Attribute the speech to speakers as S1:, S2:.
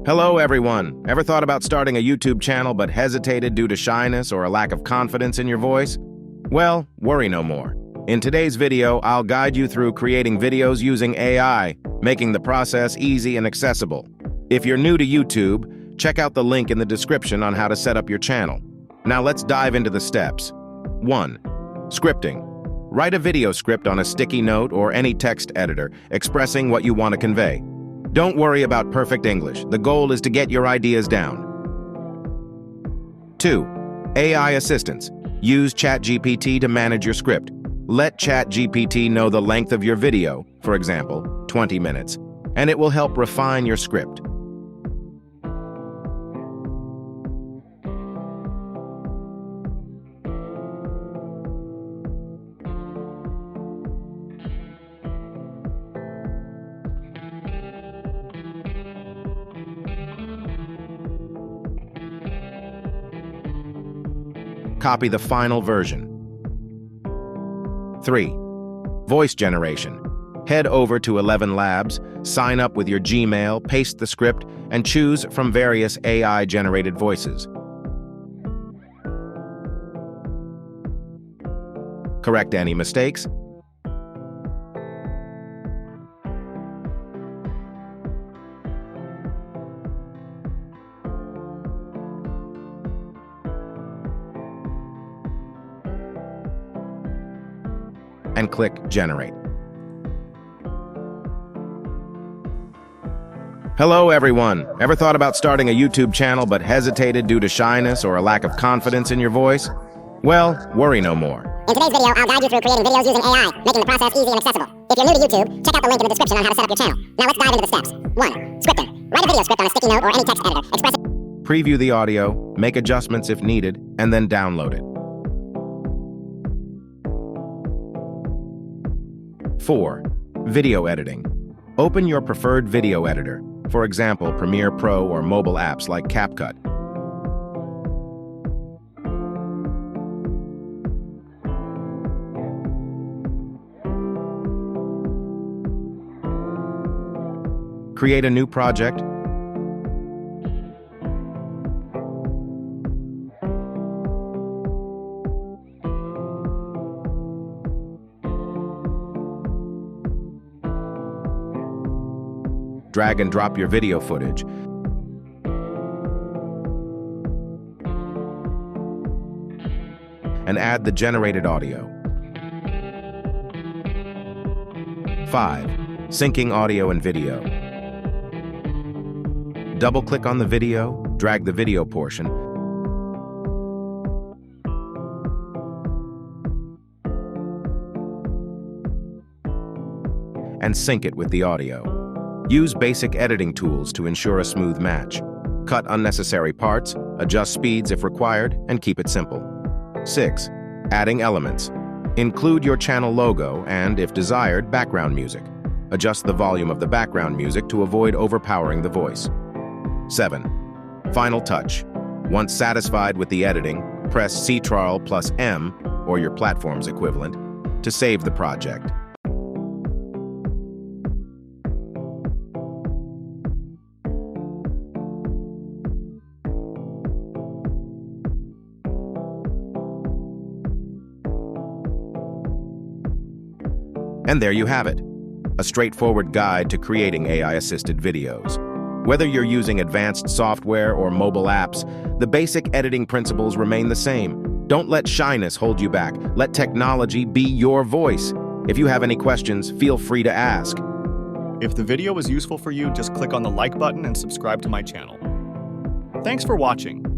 S1: Hello, everyone. Ever thought about starting a YouTube channel but hesitated due to shyness or a lack of confidence in your voice? Well, worry no more. In today's video, I'll guide you through creating videos using AI, making the process easy and accessible. If you're new to YouTube, check out the link in the description on how to set up your channel. Now let's dive into the steps. 1. Scripting. Write a video script on a sticky note or any text editor, expressing what you want to convey. Don't worry about perfect English. The goal is to get your ideas down. 2. AI assistance. Use ChatGPT to manage your script. Let ChatGPT know the length of your video, for example, 20 minutes, and it will help refine your script. Copy the final version. 3. Voice generation. Head over to ElevenLabs, sign up with your Gmail, paste the script, and choose from various AI-generated voices. Correct any mistakes. And click Generate. Hello, everyone. Ever thought about starting a YouTube channel but hesitated due to shyness or a lack of confidence in your voice? Well, worry no more.
S2: In today's video, I'll guide you through creating videos using AI, making the process easy and accessible. If you're new to YouTube, check out the link in the description on how to set up your channel. Now let's dive into the steps. 1. Scripting. Write a video script on a sticky note or any text editor, expressing...
S1: Preview the audio, make adjustments if needed, and then download it. 4. Video editing. Open your preferred video editor, for example, Premiere Pro or mobile apps like CapCut. Create a new project. Drag and drop your video footage. And add the generated audio. 5. Syncing audio and video. Double-click on the video, drag the video portion, and sync it with the audio. Use basic editing tools to ensure a smooth match. Cut unnecessary parts, adjust speeds if required, and keep it simple. 6. Adding elements. Include your channel logo and, if desired, background music. Adjust the volume of the background music to avoid overpowering the voice. 7. Final touch. Once satisfied with the editing, press Ctrl+M, or your platform's equivalent, to save the project. And there you have it, a straightforward guide to creating AI-assisted videos. Whether you're using advanced software or mobile apps, the basic editing principles remain the same. Don't let shyness hold you back. Let technology be your voice. If you have any questions, feel free to ask.
S3: If the video was useful for you, just click on the like button and subscribe to my channel. Thanks for watching.